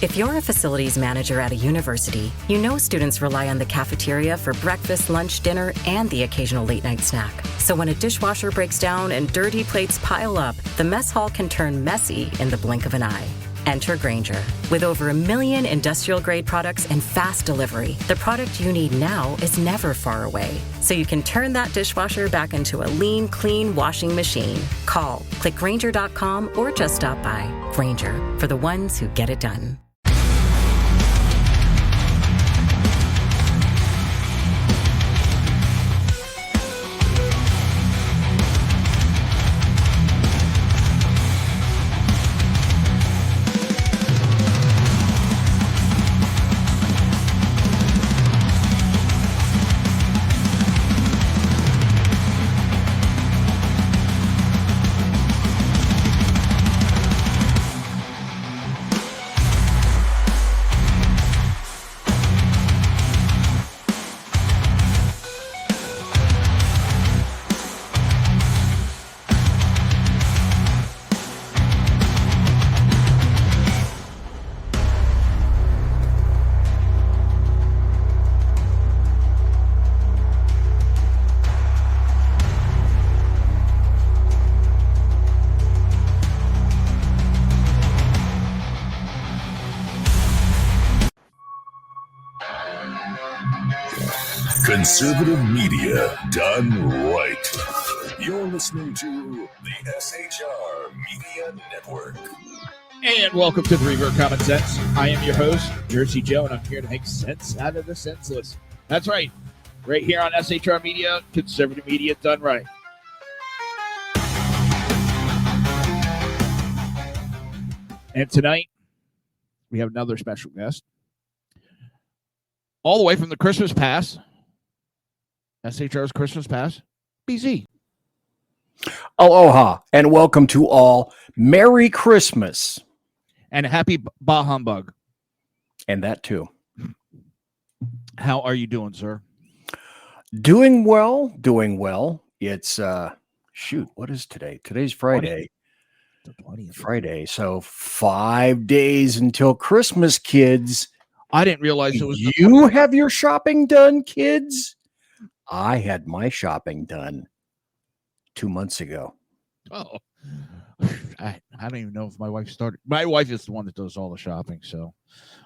If you're a facilities manager at a university, you know students rely on the cafeteria for breakfast, lunch, dinner, and the occasional late-night snack. So when a dishwasher breaks down and dirty plates pile up, the mess hall can turn messy in the blink of an eye. Enter Grainger. With over 1 million industrial-grade products and fast delivery, the product you need now is never far away. So you can turn that dishwasher back into a lean, clean washing machine. Call, click Grainger.com, or just stop by. Grainger, for the ones who get it done. Conservative media done right. You're listening to the SHR Media Network. And welcome to the Reaver Common Sense. I am your host, Jersey Joe, and I'm here to make sense out of the senseless. That's right. Right here on SHR Media, conservative media done right. And tonight, we have another special guest. All the way from the Christmas Pass, SHR's Christmas Pass, BZ. Aloha, and welcome to all. Merry Christmas. And happy Bah Humbug. And that too. How are you doing, sir? Doing well, doing well. It's, what is today? Today's Friday. The 20th. Friday, so 5 days until Christmas, kids. I didn't realize it was... You have your shopping done, kids? I had my shopping done 2 months ago. Oh, I don't even know if my wife started. My wife is the one that does all the shopping, so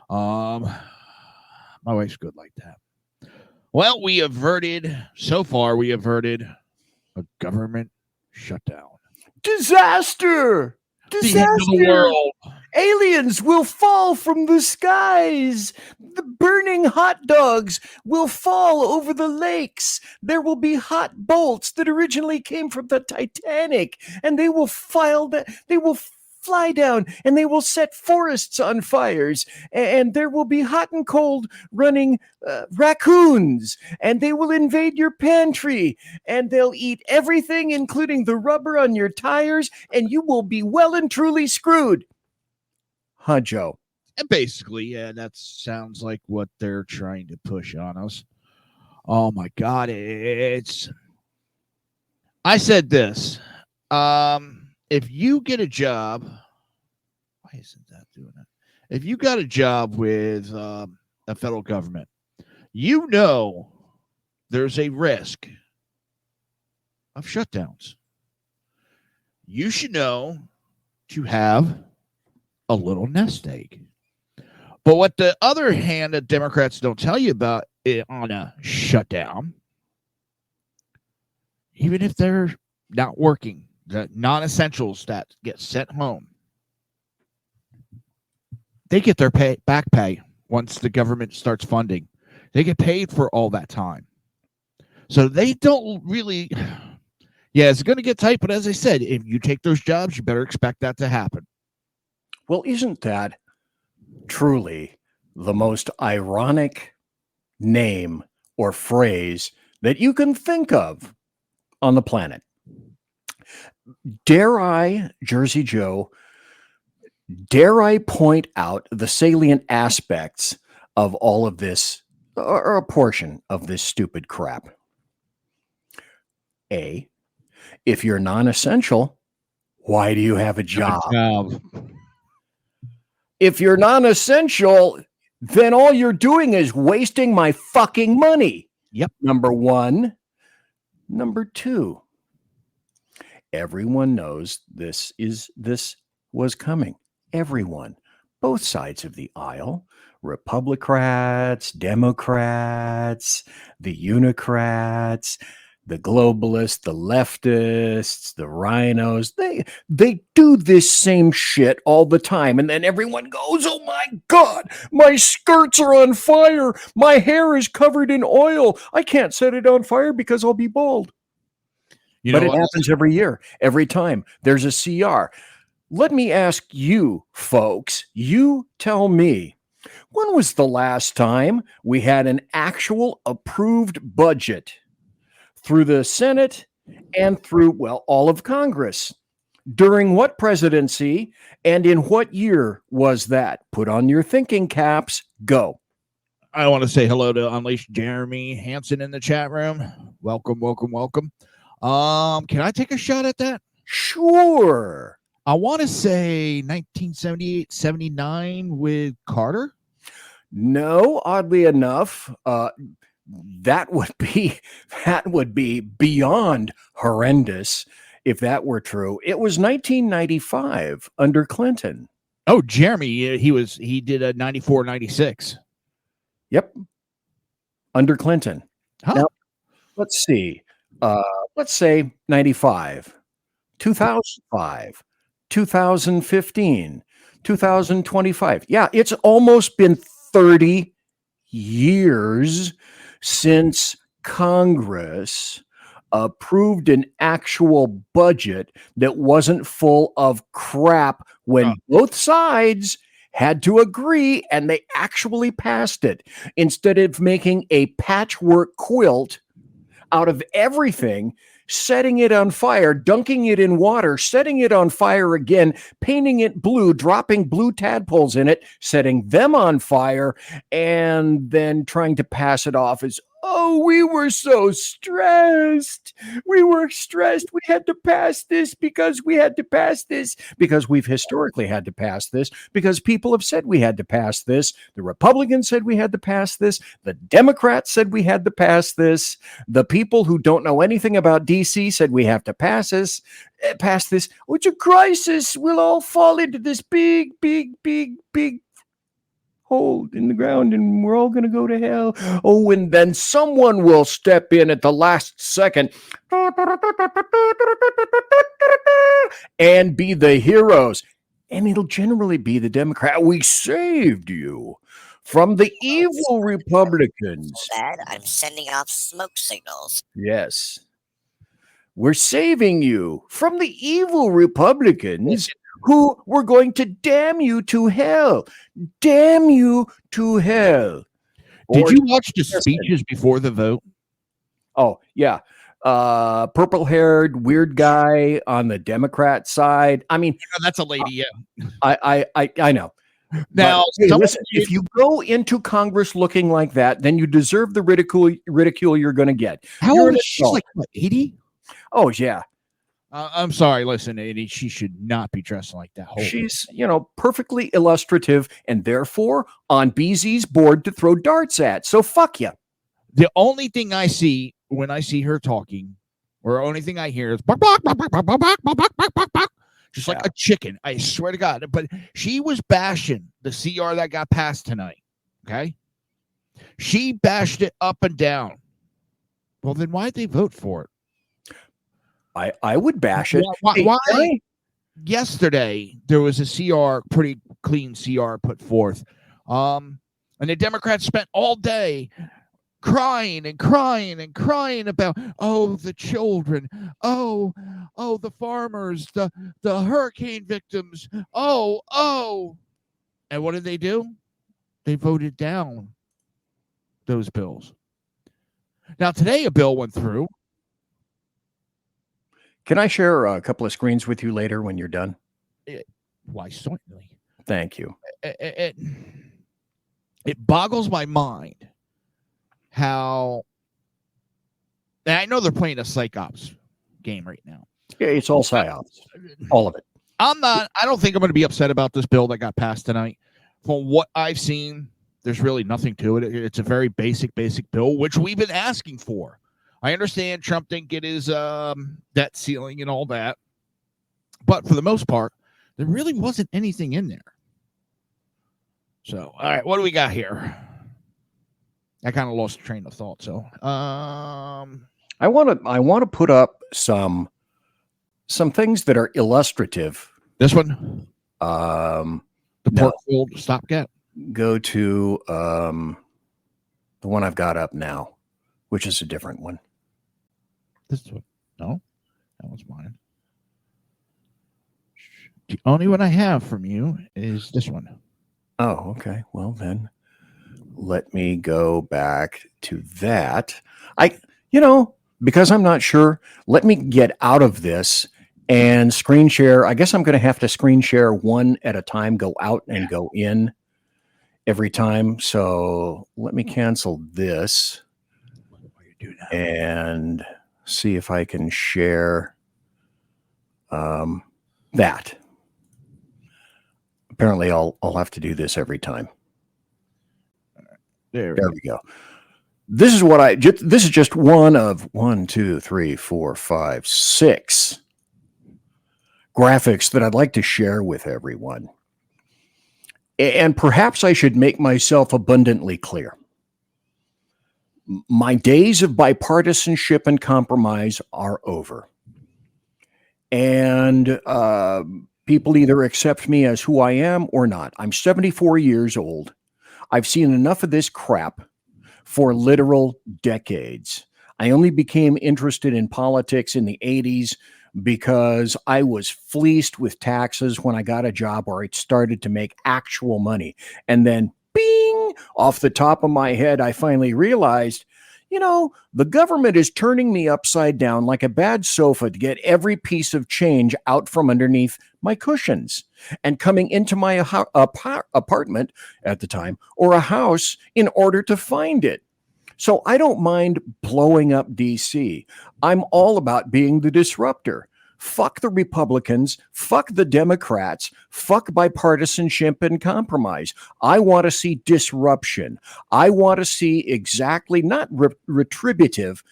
my wife's good like that. Well, so far we averted a government shutdown. Disaster! The end of the world. Aliens will fall from the skies. The burning hot dogs will fall over the lakes. There will be hot bolts that originally came from the Titanic, and they will fly down, and they will set forests on fires. And there will be hot and cold running raccoons, and they will invade your pantry, and they'll eat everything, including the rubber on your tires, and you will be well and truly screwed. Huh, Joe? Basically, yeah, that sounds like what they're trying to push on us. Oh, my God. I said this. If you get a job, why isn't that doing it? If you got a job with the federal government, you know there's a risk of shutdowns. You should know to have a little nest egg. But what the other hand that Democrats don't tell you about it on a shutdown, even if they're not working, the non-essentials that get sent home, they get their back pay once the government starts funding. They get paid for all that time. So they don't really... Yeah, it's going to get tight, but as I said, if you take those jobs, you better expect that to happen. Well, isn't that truly the most ironic name or phrase that you can think of on the planet? Dare I, Jersey Joe, dare I point out the salient aspects of all of this, or a portion of this stupid crap? A, if you're non-essential, why do you have a job? If you're non-essential, then all you're doing is wasting my fucking money. Yep. Number one. Number two, everyone knows this was coming. Everyone, both sides of the aisle, Republicans, Democrats, the Unicrats, the globalists, the leftists, the rhinos, they do this same shit all the time. And then everyone goes, oh my God, my skirts are on fire. My hair is covered in oil. I can't set it on fire because I'll be bald. But it happens every year, every time there's a CR. Let me ask you, folks, you tell me, when was the last time we had an actual approved budget through the Senate and through, well, all of Congress? During what presidency and in what year was that? Put on your thinking caps. Go. I want to say hello to Unleashed Jeremy Hansen in the chat room. Welcome, welcome, welcome. Can I take a shot at that? Sure. I want to say 1978, 79 with Carter. No, oddly enough, that would be beyond horrendous if that were true. It was 1995 under Clinton. Oh, Jeremy, he did a 94, 96. Yep. Under Clinton. Huh. Now, let's see. Let's say 95, 2005, 2015, 2025. Yeah, it's almost been 30 years since Congress approved an actual budget that wasn't full of crap when both sides had to agree and they actually passed it instead of making a patchwork quilt out of everything, setting it on fire, dunking it in water, setting it on fire again, painting it blue, dropping blue tadpoles in it, setting them on fire, and then trying to pass it off as, oh, we were so stressed. We were stressed. We had to pass this because we had to pass this because we've historically had to pass this because people have said we had to pass this. The Republicans said we had to pass this. The Democrats said we had to pass this. The people who don't know anything about DC said we have to pass this. Oh, it's a crisis. We'll all fall into this big hole in the ground and we're all going to go to hell. Oh, and then someone will step in at the last second and be the heroes. And it'll generally be the Democrat. We saved you from the evil Republicans. Dad, I'm sending off smoke signals. Yes. We're saving you from the evil Republicans who were going to damn you to hell. Damn you to hell. Did you watch the speeches before the vote? Oh, yeah. Purple-haired weird guy on the Democrat side. I mean, that's a lady, yeah. I know. Now, but, hey, listen, if you go into Congress looking like that, then you deserve the ridicule you're going to get. How old is she? She's like, what, 80? Oh, yeah. I'm sorry. Listen, she should not be dressing like that. She's, perfectly illustrative and therefore on BZ's board to throw darts at. So fuck you. The only thing I see when I see her talking, or the only thing I hear is bark, bark, bark, bark, bark, bark, bark, bark, bark, bark, bark, just like a chicken. I swear to God. But she was bashing the CR that got passed tonight. Okay, she bashed it up and down. Well, then why'd they vote for it? I would bash it. Why? Yesterday, there was a CR, pretty clean CR put forth. And the Democrats spent all day crying and crying and crying about, oh, the children, oh, the farmers, the hurricane victims, oh. And what did they do? They voted down those bills. Now, today, a bill went through. Can I share a couple of screens with you later when you're done? Why, certainly. Thank you. It boggles my mind how, and I know they're playing a psych ops game right now. Yeah, it's all psyops. All of it. I don't think I'm going to be upset about this bill that got passed tonight. from what I've seen, there's really nothing to it. It's a very basic bill, which we've been asking for. I understand Trump didn't get his debt ceiling and all that, but for the most part, there really wasn't anything in there. So, all right, what do we got here? I kind of lost the train of thought. So, I want to put up some things that are illustrative. This one, The pork-filled stopgap. Go to the one I've got up now, which is a different one. This one, no, that one's mine. The only one I have from you is this one. Oh, okay. Well, then let me go back to that. Because I'm not sure, let me get out of this and screen share. I guess I'm going to have to screen share one at a time, go out and go in every time. So let me cancel this and see if I can share that. Apparently I'll have to do this every time. There we go. This is just one of 1, 2, 3, 4, 5, 6 graphics that I'd like to share with everyone. And perhaps I should make myself abundantly clear. My days of bipartisanship and compromise are over. And people either accept me as who I am or not. I'm 74 years old. I've seen enough of this crap for literal decades. I only became interested in politics in the 80s because I was fleeced with taxes when I got a job where I started to make actual money. And then, bing, off the top of my head, I finally realized, the government is turning me upside down like a bad sofa to get every piece of change out from underneath my cushions and coming into my apartment at the time or a house in order to find it. So I don't mind blowing up DC. I'm all about being the disruptor. Fuck the Republicans, fuck the Democrats, fuck bipartisanship and compromise. I want to see disruption. I want to see exactly, not retributive,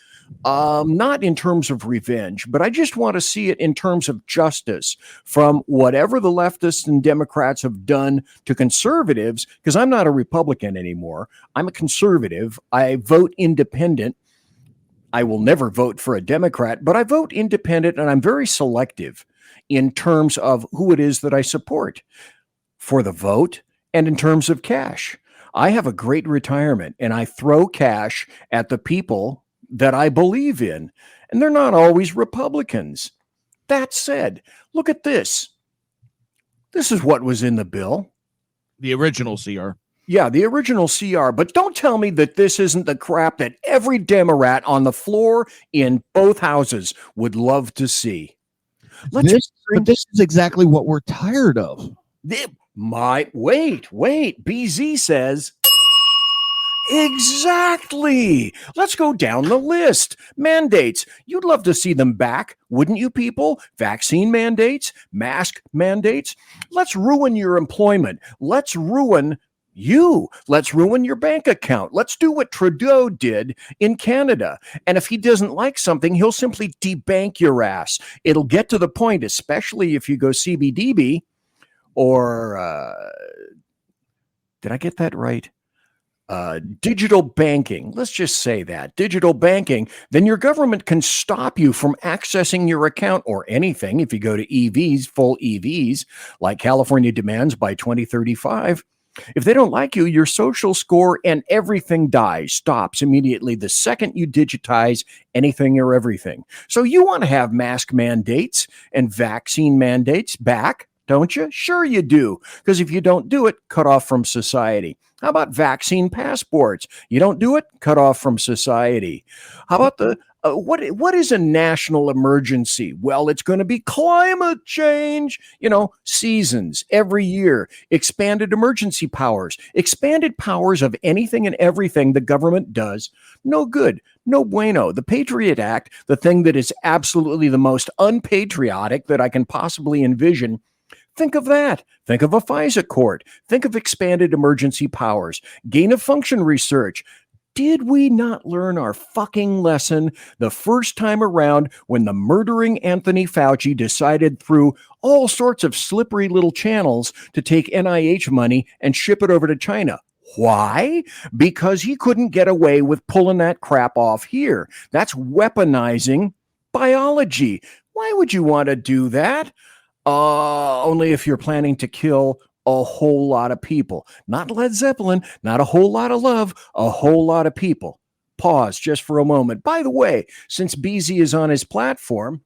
not in terms of revenge, but I just want to see it in terms of justice from whatever the leftists and Democrats have done to conservatives, because I'm not a Republican anymore. I'm a conservative. I vote independent. I will never vote for a Democrat, but I vote independent, and I'm very selective in terms of who it is that I support for the vote and in terms of cash. I have a great retirement, and I throw cash at the people that I believe in, and they're not always Republicans. That said, look at this. This is what was in the bill. The original CR. Yeah, the original CR. But don't tell me that this isn't the crap that every Democrat on the floor in both houses would love to see. This is exactly what we're tired of. Wait. BZ says, exactly. Let's go down the list. Mandates. You'd love to see them back, wouldn't you, people? Vaccine mandates, mask mandates. Let's ruin your employment. Let's ruin you. Let's ruin your bank account. Let's do what Trudeau did in Canada. And if he doesn't like something, he'll simply debank your ass. It'll get to the point, especially if you go CBDB or, did I get that right? Digital banking. Let's just say that. Digital banking. Then your government can stop you from accessing your account or anything if you go to EVs, full EVs, like California demands by 2035. If they don't like you, your social score and everything stops immediately the second you digitize anything or everything. So you want to have mask mandates and vaccine mandates back, don't you? Sure you do. Because if you don't do it, cut off from society. How about vaccine passports? You don't do it, cut off from society. How about the what is a national emergency? Well, it's going to be climate change. Seasons every year, expanded emergency powers, expanded powers of anything and everything the government does. No good, no bueno. The Patriot Act, the thing that is absolutely the most unpatriotic that I can possibly envision, Think of that. Think of a FISA court. Think of expanded emergency powers, gain-of-function research. Did we not learn our fucking lesson the first time around when the murdering Anthony Fauci decided through all sorts of slippery little channels to take NIH money and ship it over to China? Why? Because he couldn't get away with pulling that crap off here. That's weaponizing biology. Why would you want to do that? Only if you're planning to kill a whole lot of people. Not Led Zeppelin, not a whole lot of love, a whole lot of people. Pause just for a moment. By the way, since BZ is on his platform,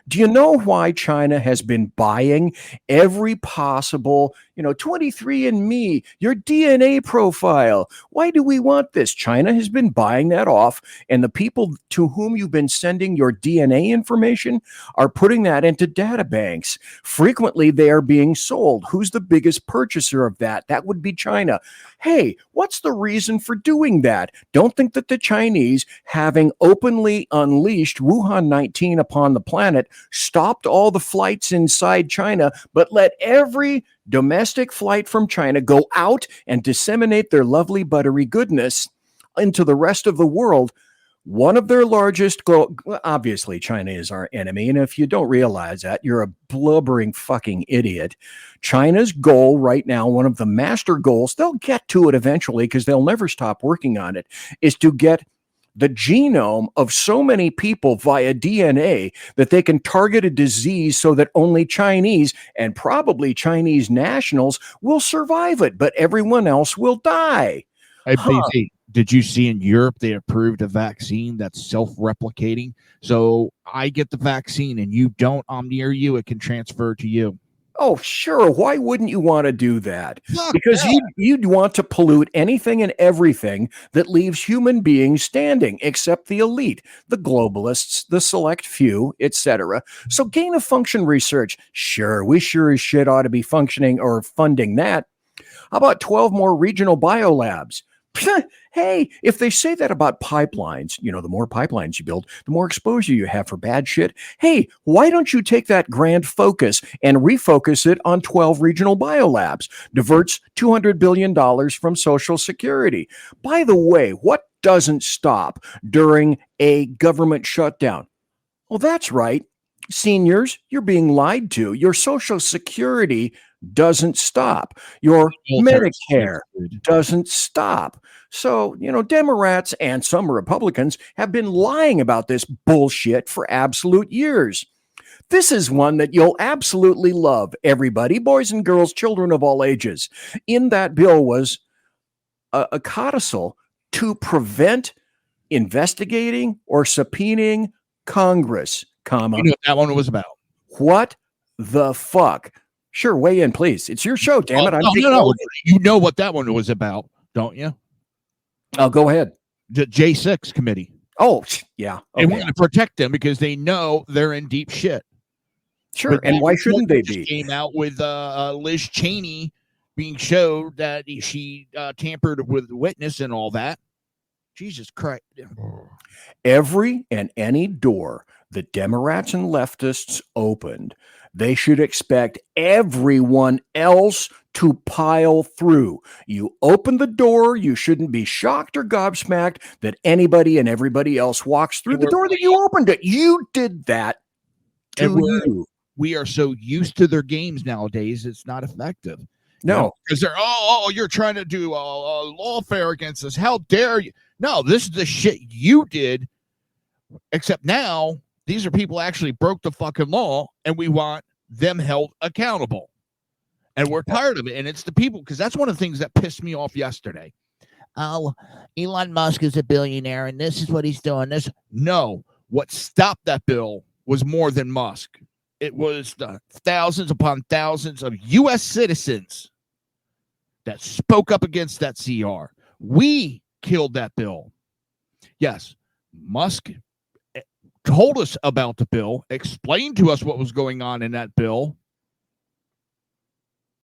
do you know why China has been buying every possible, 23andMe, your DNA profile? Why do we want this? China has been buying that off, and the people to whom you've been sending your DNA information are putting that into data banks. Frequently, they are being sold. Who's the biggest purchaser of that? That would be China. Hey, what's the reason for doing that? Don't think that the Chinese, having openly unleashed Wuhan 19 upon the planet, stopped all the flights inside China, but let every domestic flight from China go out and disseminate their lovely buttery goodness into the rest of the world. One of their largest obviously China is our enemy, and if you don't realize that, you're a blubbering fucking idiot. China's goal right now, one of the master goals, they'll get to it eventually because they'll never stop working on it, is to get the genome of so many people via DNA that they can target a disease so that only Chinese and probably Chinese nationals will survive it, but everyone else will die. Hey, BZ, did you see in Europe they approved a vaccine that's self-replicating? So I get the vaccine and you don't, I'm near you, it can transfer to you. Oh, sure. Why wouldn't you want to do that? Fuck Because yeah. you'd want to pollute anything and everything that leaves human beings standing, except the elite, the globalists, the select few, etc. So gain-of-function research, sure, we sure as shit ought to be functioning or funding that. How about 12 more regional biolabs? Hey, if they say that about pipelines, the more pipelines you build, the more exposure you have for bad shit. Hey, why don't you take that grand focus and refocus it on 12 regional biolabs? Diverts $200 billion from Social Security. By the way, what doesn't stop during a government shutdown? Well, that's right. Seniors, you're being lied to. Your Social Security doesn't stop. Your Medicare doesn't stop. So, Democrats and some Republicans have been lying about this bullshit for absolute years. This is one that you'll absolutely love, everybody, boys and girls, children of all ages. In that bill was a codicil to prevent investigating or subpoenaing Congress, comma. You know what that one was about? What the fuck? Sure, weigh in, please. It's your show, damn it. No. You know what that one was about, don't you? Oh, go ahead. The J6 committee. Oh, yeah. Okay. And we're going to protect them because they know they're in deep shit. Sure, but and why shouldn't they be? Came out with Liz Cheney being showed that she tampered with the witness and all that. Jesus Christ. Every and any door the Democrats and leftists opened, they should expect everyone else to pile through. You open the door, you shouldn't be shocked or gobsmacked that anybody and everybody else walks through the door that you opened it. You did that to you. We are so used to their games nowadays, it's not effective. No. Because they're, you're trying to do lawfare against us. How dare you? No, this is the shit you did, except now these are people actually broke the fucking law, and we want them held accountable. And we're tired of it. And it's the people, because that's one of the things that pissed me off yesterday. Oh, Elon Musk is a billionaire, and this is what he's doing. No, what stopped that bill was more than Musk. It was the thousands upon thousands of U.S. citizens that spoke up against that CR. We killed that bill. Yes, Musk told us about the bill, explained to us what was going on in that bill,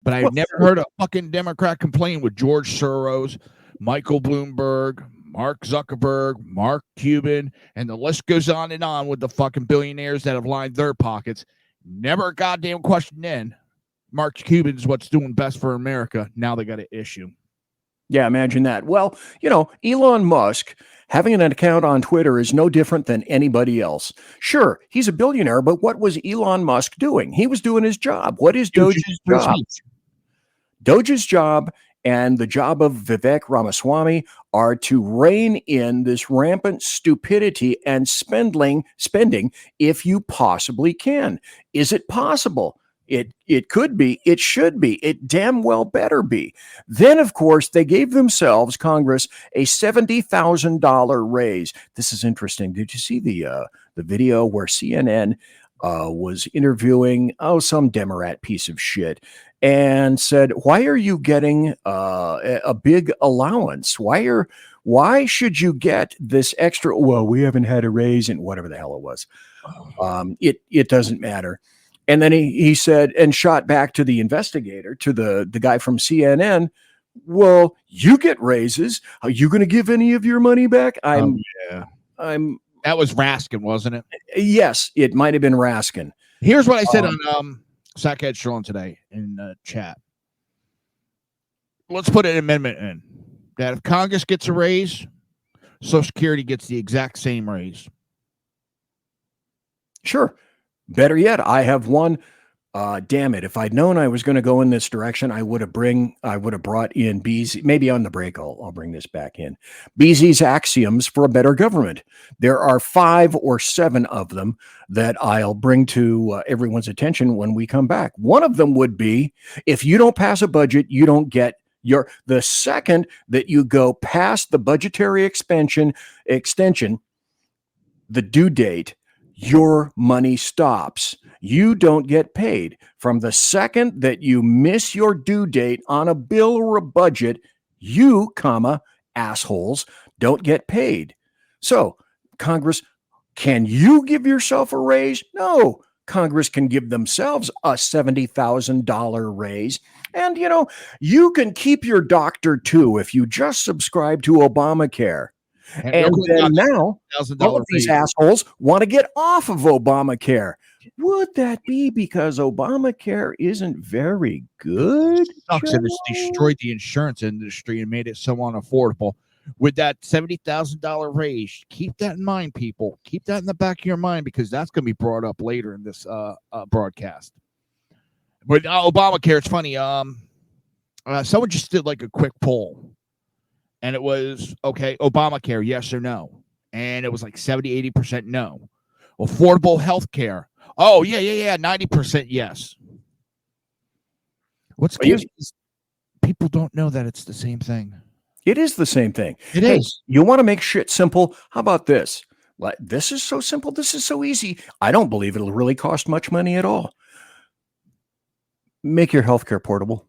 but I've never heard a fucking Democrat complain with George Soros, Michael Bloomberg, Mark Zuckerberg, Mark Cuban, and the list goes on and on with the fucking billionaires that have lined their pockets. Never a goddamn question in. Mark Cuban's what's doing best for America. Now they got an issue. Yeah, imagine that. Well, Elon Musk having an account on Twitter is no different than anybody else. Sure, he's a billionaire, but what was Elon Musk doing? He was doing his job. What is Doge's job? Doge's job and the job of Vivek Ramaswamy are to rein in this rampant stupidity and spending if you possibly can. Is it possible? It could be, it should be, it damn well better be. Then, of course, they gave themselves, Congress, a $70,000 raise. This is interesting. Did you see the video where CNN was interviewing some Democrat piece of shit and said, "Why are you getting a big allowance? Why should you get this extra?" Well, we haven't had a raise in whatever the hell it was. It doesn't matter. And then he said, and shot back to the investigator, to the guy from CNN, "Well, you get raises. Are you going to give any of your money back?" That was Raskin, wasn't it? Yes, it might have been Raskin. Here's what I said on Sackhead Strong today in chat. Let's put an amendment in that if Congress gets a raise, Social Security gets the exact same raise. Sure. Better yet, I have one. Damn it! If I'd known I was going to go in this direction, I would have brought in Beasley. Maybe on the break, I'll bring this back in. Beasley's axioms for a better government. There are 5 or 7 of them that I'll bring to everyone's attention when we come back. One of them would be, if you don't pass a budget, you don't get the second that you go past the budgetary extension, the due date, your money stops. You don't get paid. From the second that you miss your due date on a bill or a budget, you, assholes, don't get paid. So, Congress, can you give yourself a raise? No. Congress can give themselves a $70,000 raise. And, you can keep your doctor too if you just subscribe to Obamacare. And then now, all of these assholes want to get off of Obamacare. Would that be because Obamacare isn't very good? It sucks, and it's destroyed the insurance industry and made it so unaffordable. With that $70,000 raise, keep that in mind, people. Keep that in the back of your mind, because that's going to be brought up later in this broadcast. With Obamacare, it's funny. Someone just did like a quick poll. And it was, okay, Obamacare, yes or no? And it was like 70, 80% no. Affordable health care. Oh, yeah, 90% yes. What's scary is people don't know that it's the same thing. It is the same thing. It is. You want to make shit simple? How about this? This is so simple. This is so easy. I don't believe it'll really cost much money at all. Make your healthcare portable.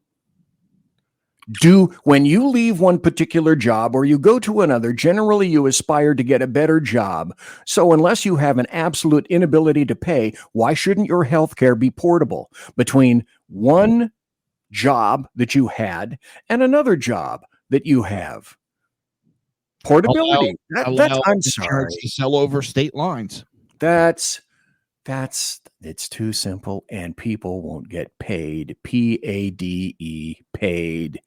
When you leave one particular job or you go to another, generally you aspire to get a better job. So unless you have an absolute inability to pay, why shouldn't your health care be portable between one job that you had and another job that you have? Portability. I'm sorry. To sell over state lines. It's too simple, and people won't get paid. PADE, paid.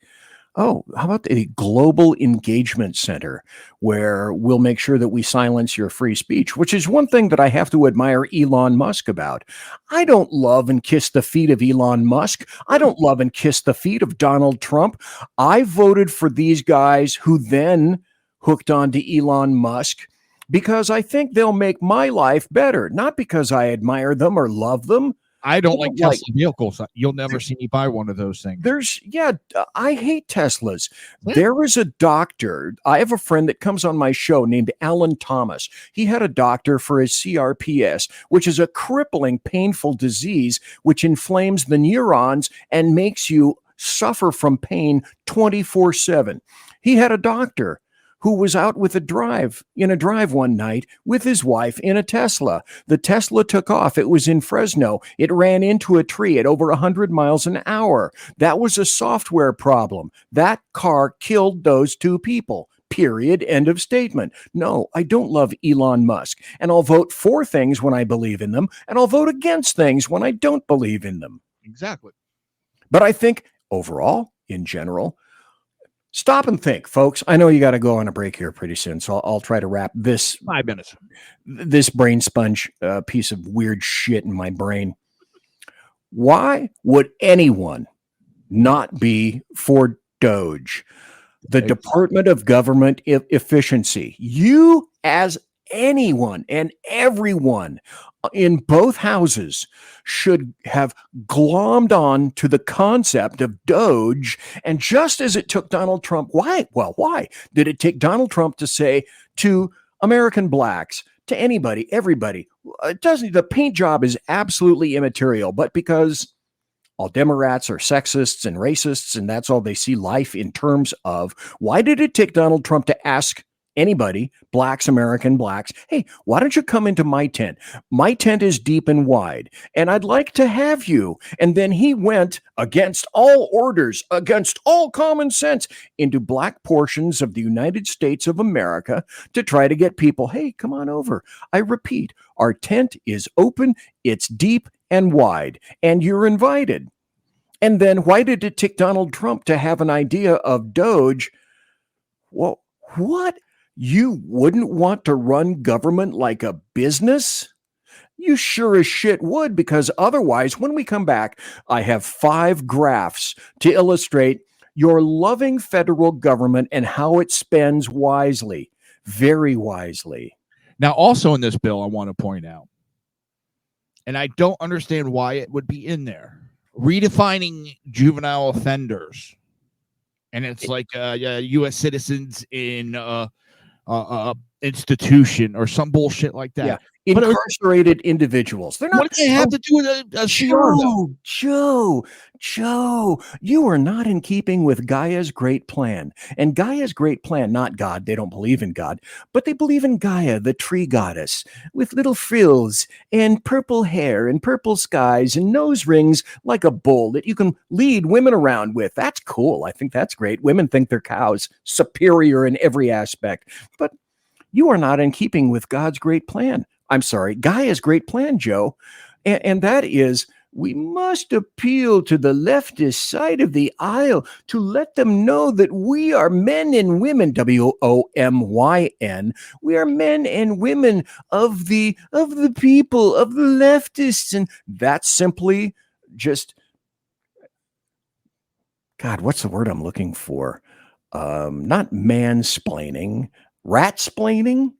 Oh, how about the Global Engagement Center, where we'll make sure that we silence your free speech, which is one thing that I have to admire Elon Musk about. I don't love and kiss the feet of Elon Musk. I don't love and kiss the feet of Donald Trump. I voted for these guys who then hooked on to Elon Musk because I think they'll make my life better, not because I admire them or love them. I don't like Tesla vehicles. You'll never see me buy one of those things. I hate Teslas. There is a doctor. I have a friend that comes on my show named Alan Thomas. He had a doctor for his CRPS, which is a crippling, painful disease which inflames the neurons and makes you suffer from pain 24/7. He had a doctor who was out in a drive one night with his wife in a Tesla. The Tesla took off. It was in Fresno. It ran into a tree at over 100 miles an hour. That was a software problem. That car killed those 2 people. Period. End of statement. No, I don't love Elon Musk. And I'll vote for things when I believe in them, and I'll vote against things when I don't believe in them. Exactly. But I think overall, in general, stop and think, folks. I know you got to go on a break here pretty soon, so I'll try to wrap this 5 minutes. This brain sponge piece of weird shit in my brain. Why would anyone not be for Doge? The Department of Government Efficiency. You, as anyone and everyone in both houses, should have glommed on to the concept of Doge. And just as it took Donald Trump, why did it take Donald Trump to say to American blacks, to anybody, everybody, the paint job is absolutely immaterial, but because all Democrats are sexists and racists, and that's all they see life in terms of, why did it take Donald Trump to ask anybody, blacks, American blacks, hey, why don't you come into my tent? My tent is deep and wide, and I'd like to have you. And then he went against all orders, against all common sense, into black portions of the United States of America to try to get people, hey, come on over. I repeat, our tent is open, it's deep and wide, and you're invited. And then why did it take Donald Trump to have an idea of Doge? Well, what? You wouldn't want to run government like a business? You sure as shit would, because otherwise, when we come back, I have 5 graphs to illustrate your loving federal government and how it spends wisely, very wisely. Now, also in this bill, I want to point out, and I don't understand why it would be in there, redefining juvenile offenders. And it's like U.S. citizens in institution or some bullshit like that. Yeah. Incarcerated individuals. They're not. What do they have to do with a Joe, you are not in keeping with Gaia's great plan. And Gaia's great plan, not God, they don't believe in God, but they believe in Gaia, the tree goddess, with little frills and purple hair and purple skies and nose rings like a bull that you can lead women around with. That's cool. I think that's great. Women think they're cows, superior in every aspect. But you are not in keeping with God's great plan. I'm sorry, Gaia's great plan, Joe. And that is, we must appeal to the leftist side of the aisle to let them know that we are men and women, WOMYN. We are men and women of the people, of the leftists. And that's simply just, God, what's the word I'm looking for? Not mansplaining, rat-splaining.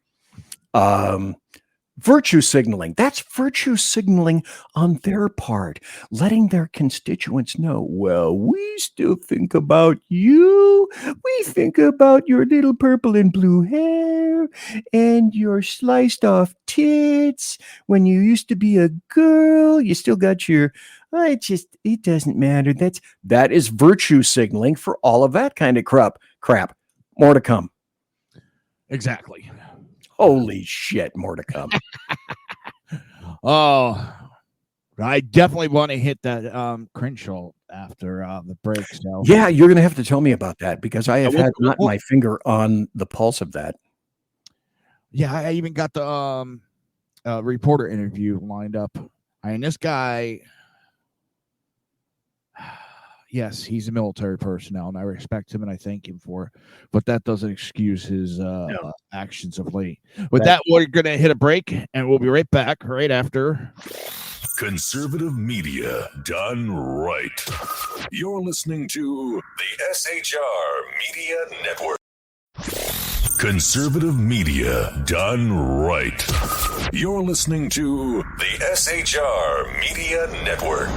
Virtue signaling. That's virtue signaling on their part, letting their constituents know, well, we still think about you. We think about your little purple and blue hair and your sliced off tits when you used to be a girl. You still got your, it doesn't matter. That is virtue signaling for all of that kind of crap. More to come. Exactly. Holy shit, more to come. Oh, I definitely want to hit that Crenshaw after the break. So. Yeah, you're going to have to tell me about that, because I have had not my finger on the pulse of that. Yeah, I even got the reporter interview lined up. And this guy, yes, he's a military personnel, and I respect him and I thank him for it. But that doesn't excuse his actions of late. With that, we're going to hit a break, and we'll be right back right after. Conservative media done right. You're listening to the SHR Media Network. Conservative media done right. You're listening to the SHR Media Network.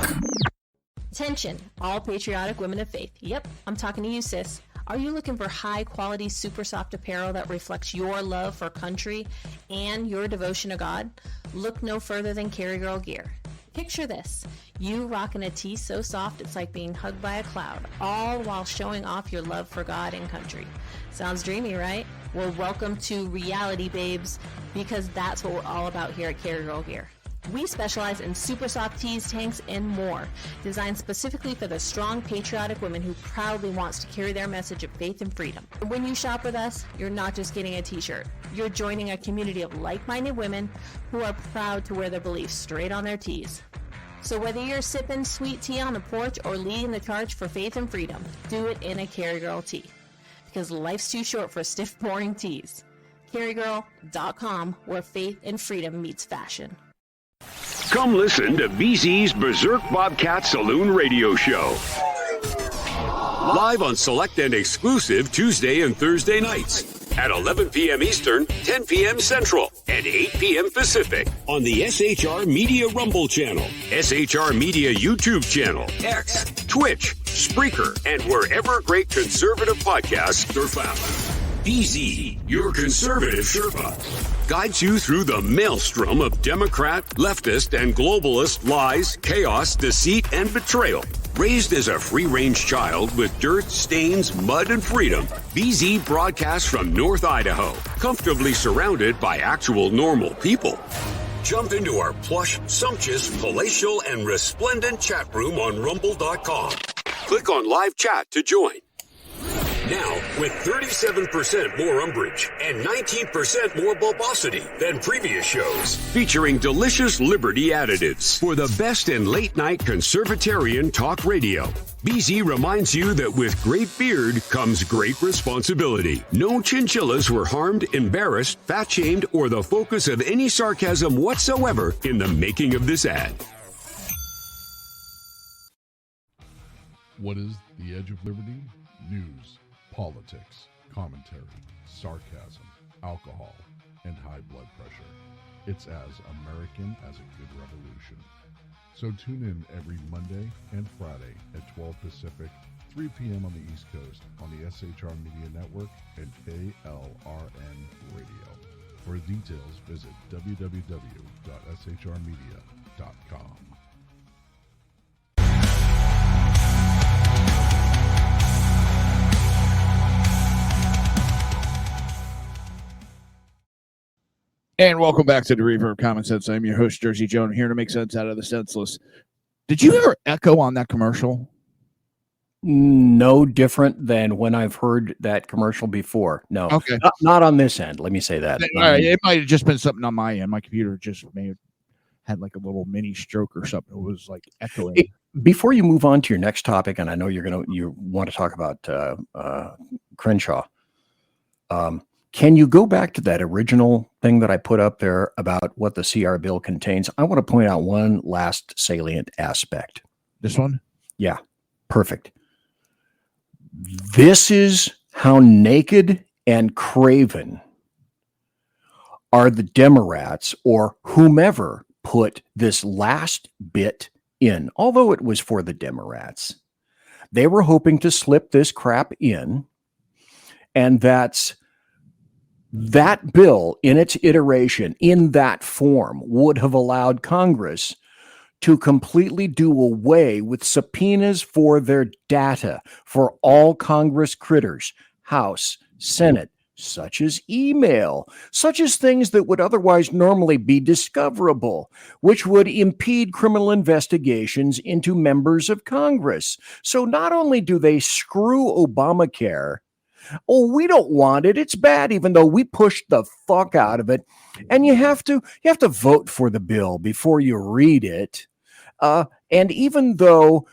Attention, all patriotic women of faith. Yep, I'm talking to you, sis. Are you looking for high-quality, super soft apparel that reflects your love for country and your devotion to God? Look no further than Carry Girl Gear. Picture this. You rocking a tee so soft it's like being hugged by a cloud, all while showing off your love for God and country. Sounds dreamy, right? Well, welcome to reality, babes, because that's what we're all about here at Carry Girl Gear. We specialize in super soft tees, tanks, and more, designed specifically for the strong, patriotic woman who proudly wants to carry their message of faith and freedom. When you shop with us, you're not just getting a t-shirt. You're joining a community of like-minded women who are proud to wear their beliefs straight on their tees. So whether you're sipping sweet tea on the porch or leading the charge for faith and freedom, do it in a Carry Girl tee. Because life's too short for stiff, boring tees. CarryGirl.com, where faith and freedom meets fashion. Come listen to BZ's Berserk Bobcat Saloon Radio Show. Live on select and exclusive Tuesday and Thursday nights at 11 p.m. Eastern, 10 p.m. Central, and 8 p.m. Pacific on the SHR Media Rumble channel, SHR Media YouTube channel, X, Twitch, Spreaker, and wherever great conservative podcasts are found. BZ, your conservative Sherpa, guides you through the maelstrom of Democrat, leftist, and globalist lies, chaos, deceit, and betrayal. Raised as a free-range child with dirt, stains, mud, and freedom, BZ broadcasts from North Idaho, comfortably surrounded by actual normal people. Jump into our plush, sumptuous, palatial, and resplendent chat room on rumble.com. Click on live chat to join. Now, with 37% more umbrage and 19% more bulbosity than previous shows, featuring delicious Liberty additives for the best in late-night conservatarian talk radio. BZ reminds you that with great beard comes great responsibility. No chinchillas were harmed, embarrassed, fat-shamed, or the focus of any sarcasm whatsoever in the making of this ad. What is the Edge of Liberty? News, politics, commentary, sarcasm, alcohol, and high blood pressure. It's as American as a good revolution. So tune in every Monday and Friday at 12 Pacific, 3 p.m. on the East Coast on the SHR Media Network and KLRN Radio. For details, visit www.shrmedia.com. And welcome back to the Reaver of Common Sense. I'm your host, Jersey Joe. I'm here to make sense out of the senseless. Did you ever echo on that commercial? No different than when I've heard that commercial before. No, Okay. Not on this end. Let me say that. All right, it might have just been something on my end. My computer just may have had like a little mini stroke or something. It was like echoing. Before you move on to your next topic, and I know you want to talk about Crenshaw. Can you go back to that original thing that I put up there about what the CR bill contains? I want to point out one last salient aspect. This one? Yeah, perfect. This is how naked and craven are the Democrats or whomever put this last bit in, although it was for the Democrats. They were hoping to slip this crap in, and that bill in its iteration in that form would have allowed Congress to completely do away with subpoenas for their data for all Congress critters, House, Senate, such as email, such as things that would otherwise normally be discoverable, which would impede criminal investigations into members of Congress. So not only do they screw Obamacare, oh, we don't want it, it's bad, even though we pushed the fuck out of it. And you have to vote for the bill before you read it. And even though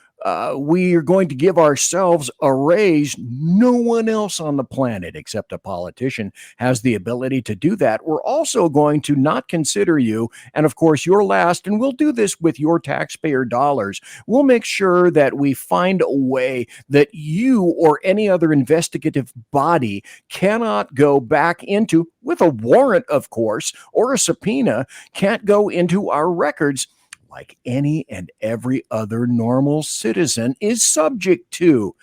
we are going to give ourselves a raise, no one else on the planet except a politician has the ability to do that. We're also going to not consider you, and of course you're last, and we'll do this with your taxpayer dollars. We'll make sure that we find a way that you or any other investigative body cannot go back into, with a warrant of course, or a subpoena, can't go into our records like any and every other normal citizen is subject to.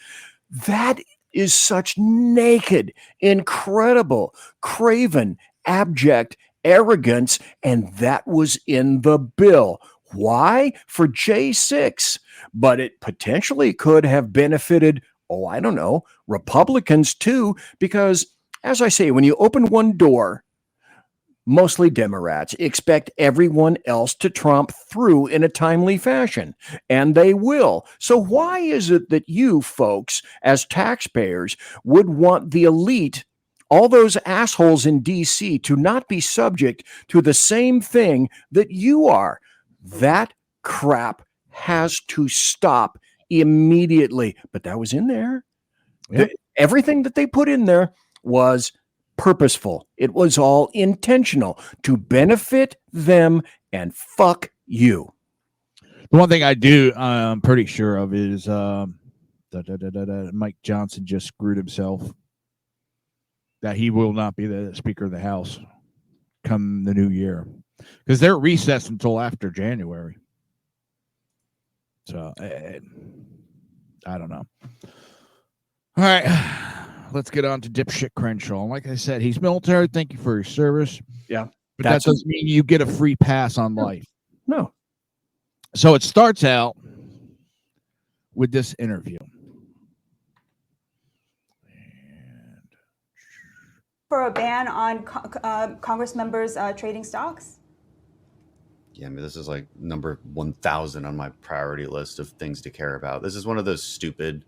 That is such naked, incredible, craven, abject arrogance, and that was in the bill. Why? For J6. But it potentially could have benefited, I don't know, Republicans too, because, as I say, when you open one door, mostly Democrats expect everyone else to tromp through in a timely fashion, and they will. So why is it that you folks, as taxpayers, would want the elite, all those assholes in D.C., to not be subject to the same thing that you are? That crap has to stop immediately. But that was in there. Yep. Everything that they put in there was purposeful. It was all intentional to benefit them and fuck you. The one thing I'm pretty sure of is Mike Johnson just screwed himself. That he will not be the Speaker of the House come the new year, because they're recessed until after January. So I don't know. All right, let's get on to dipshit Crenshaw. Like I said, he's military. Thank you for your service. Yeah, but that doesn't mean you get a free pass on life. No. So it starts out with this interview. For a ban on Congress members trading stocks? Yeah, I mean, this is like number 1,000 on my priority list of things to care about. This is one of those stupid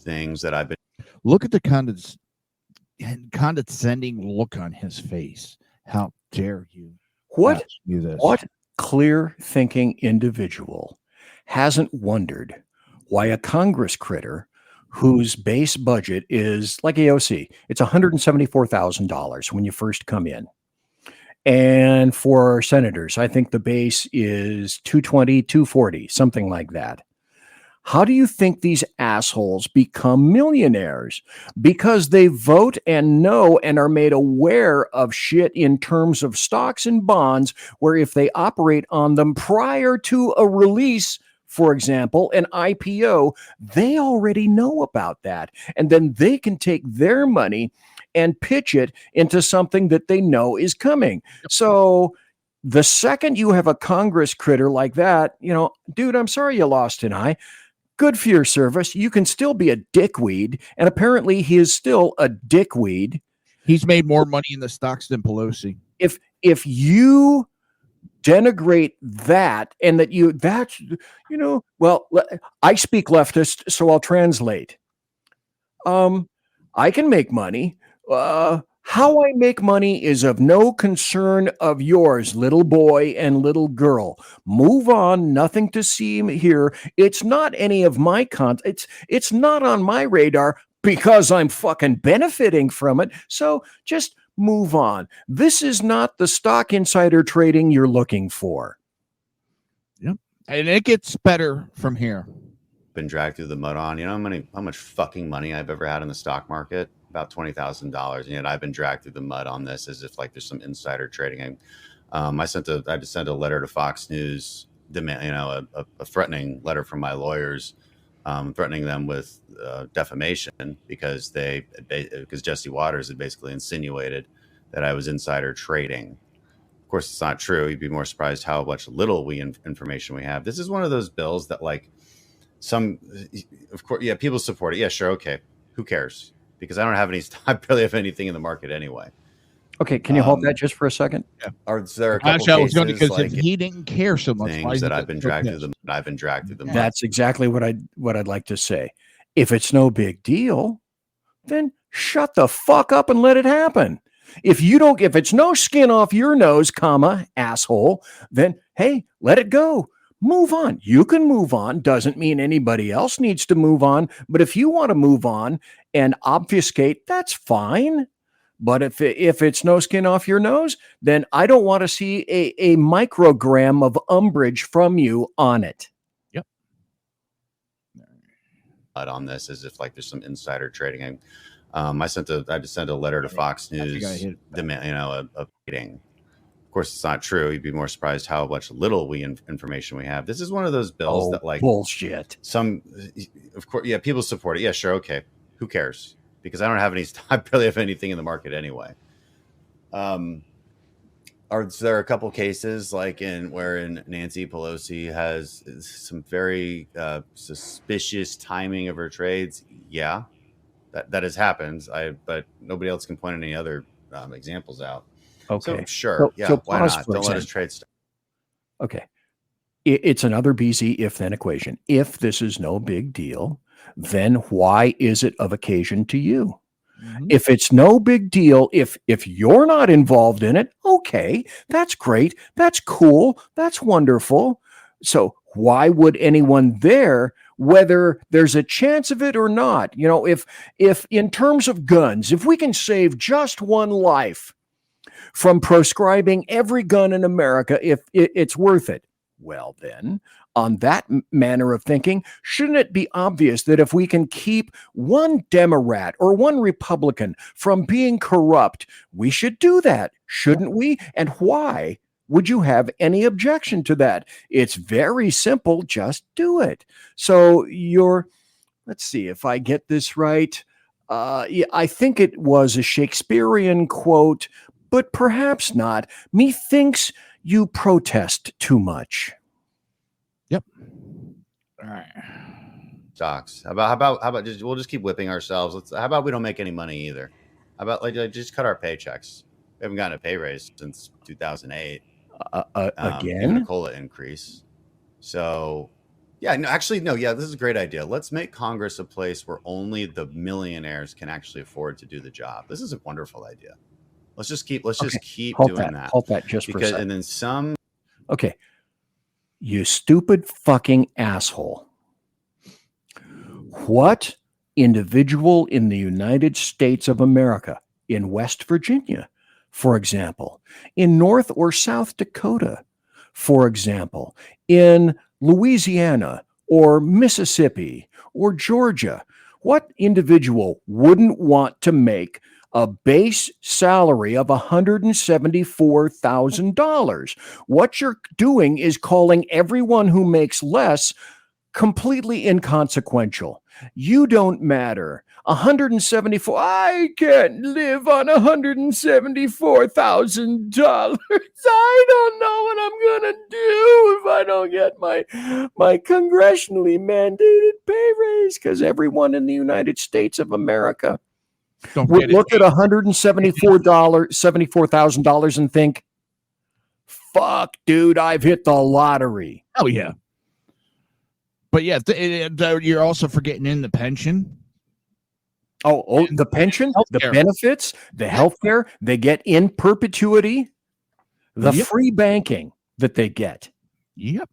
things that I've been. Look at the condescending look on his face. How dare you? What this? What clear thinking individual hasn't wondered why a Congress critter whose base budget is like AOC, it's $174,000 when you first come in. And for senators, I think the base is 220, 240, something like that. How do you think these assholes become millionaires? Because they vote and know and are made aware of shit in terms of stocks and bonds, where if they operate on them prior to a release, for example, an IPO, they already know about that. And then they can take their money and pitch it into something that they know is coming. So the second you have a Congress critter like that, dude, I'm sorry you lost an eye. Good for your service. You can still be a dickweed. And apparently he is still a dickweed. He's made more money in the stocks than Pelosi. If you denigrate that and that I speak leftist, so I'll translate. I can make money. How I make money is of no concern of yours, little boy and little girl. Move on. Nothing to see here. It's not any of my content. It's not on my radar because I'm fucking benefiting from it. So just move on. This is not the stock insider trading you're looking for. Yep. And it gets better from here. Been dragged through the mud on. You know how much fucking money I've ever had in the stock market? About $20,000. And yet I've been dragged through the mud on this as if like there's some insider trading. I just sent a letter to Fox News, a threatening letter from my lawyers, threatening them with defamation because Jesse Waters had basically insinuated that I was insider trading. Of course, it's not true. You'd be more surprised how much little information we have. This is one of those bills that of course, yeah, people support it. Yeah, sure. Okay. Who cares? Because I don't have I barely have anything in the market anyway. Okay, can you hold that just for a second? Yeah. Are there a couple cases like he didn't care so much things that I've been dragged through them? I've been dragged through them. That's exactly what I'd like to say. If it's no big deal, then shut the fuck up and let it happen. If it's no skin off your nose, asshole, then hey, let it go. Move on. You can move on. Doesn't mean anybody else needs to move on. But if you want to move on and obfuscate, that's fine. But if it's no skin off your nose, then I don't want to see a microgram of umbrage from you on it. Yep. On this as if like there's some insider trading. I just sent a letter to Fox News, a rating. Of course, it's not true. You'd be more surprised how much little information we have. This is one of those bills that like bullshit. Of course, yeah, people support it. Yeah, sure. Okay. Who cares? Because I don't have I barely have anything in the market anyway. Are there a couple cases wherein Nancy Pelosi has some very suspicious timing of her trades? Yeah, that has happened. But nobody else can point any other examples out. Okay, so, sure. Why not? Don't let us trade stuff. Okay. It's another BZ if-then equation. If this is no big deal, then why is it of occasion to you? Mm-hmm. If it's no big deal, if you're not involved in it, okay, that's great. That's cool. That's wonderful. So why would anyone there, whether there's a chance of it or not? You know, if in terms of guns, if we can save just one life from proscribing every gun in America, if it's worth it, well then, on that manner of thinking, shouldn't it be obvious that if we can keep one Democrat or one Republican from being corrupt, we should do that, shouldn't we? And why would you have any objection to that? It's very simple. Just do it. So let's see if I get this right. I think it was a Shakespearean quote, but perhaps not. Methinks you protest too much. Yep. All right. Stocks. How about we'll just keep whipping ourselves. How about we don't make any money either? How about like just cut our paychecks? We haven't gotten a pay raise since 2008. Even a COLA increase. So, yeah, no, actually, no, yeah, this is a great idea. Let's make Congress a place where only the millionaires can actually afford to do the job. This is a wonderful idea. Let's just keep doing that. Hold that just for a second. And then some. Okay. You stupid fucking asshole. What individual in the United States of America, in West Virginia, for example, in North or South Dakota, for example, in Louisiana or Mississippi or Georgia, what individual wouldn't want to make a base salary of $174,000? What you're doing is calling everyone who makes less completely inconsequential. You don't matter. 174. I can't live on $174,000. I don't know what I'm gonna do if I don't get my congressionally mandated pay raise, because everyone in the United States of America would look at $174,000 and think, fuck, dude, I've hit the lottery. Oh, yeah. But yeah, you're also forgetting in the pension. Oh, the pension, the benefits, the health care they get in perpetuity, the free banking that they get. Yep.